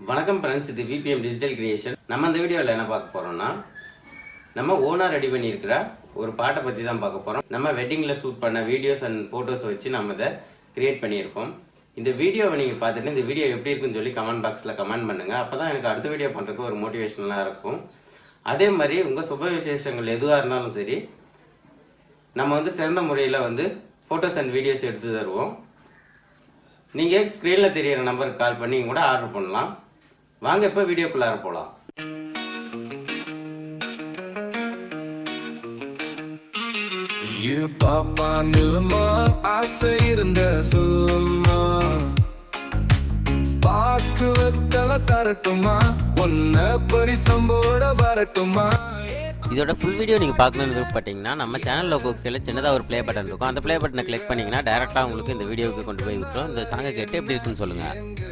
வணக்கம் ஃப்ரெண்ட்ஸ், இது VBM digital creation. நம்ம இந்த வீடியோவில் என்ன பார்க்க போகிறோம்னா, நம்ம ஓனாக ரெடி பண்ணியிருக்கிற ஒரு பாட்டை பற்றி தான் பார்க்க போகிறோம். நம்ம வெட்டிங்கில் ஷூட் பண்ண வீடியோஸ் அண்ட் ஃபோட்டோஸ் வச்சு நம்ம இதை கிரியேட் பண்ணியிருக்கோம். இந்த வீடியோவை நீங்கள் பார்த்துட்டு இந்த வீடியோ எப்படி இருக்குன்னு சொல்லி கமெண்ட் பாக்ஸில் கமெண்ட் பண்ணுங்கள். அப்போ தான் எனக்கு அடுத்த வீடியோ பண்ணுறதுக்கு ஒரு மோட்டிவேஷனலாக இருக்கும். அதே மாதிரி உங்கள் சுப விசேஷங்கள் எதுவாக இருந்தாலும் சரி, நம்ம சிறந்த முறையில் ஃபோட்டோஸ் அண்ட் வீடியோஸ் எடுத்து தருவோம். நீங்கள் ஸ்க்ரீனில் தெரியிற நம்பருக்கு கால் பண்ணி கூட ஆர்டர் பண்ணலாம். வாங்க இப்போ வீடியோக்குள்ளார போகலாம். இது பாப்பா நிலமா ஆசை இருந்த சொல்லுமா, பாக்கு வெத்தல தரட்டுமா, ஒன்ன பரிசம்போட வரட்டுமா. இதோட ஃபுல் வீடியோ நீங்கள் பார்க்கணுன்னு விருப்பப்பட்டீங்கன்னா நம்ம சேனல் லோகோ கீழே சின்னதாக ஒரு ப்ளே பட்டன் இருக்கும். அந்த ப்ளே பட்டனை கிளிக் பண்ணிங்கன்னா டேரெக்டாக உங்களுக்கு இந்த வீடியோவுக்கு கொண்டு போய் விட்டுரும். இந்த சாங்கை கேட்டு எப்படி இருக்குன்னு சொல்லுங்கள்.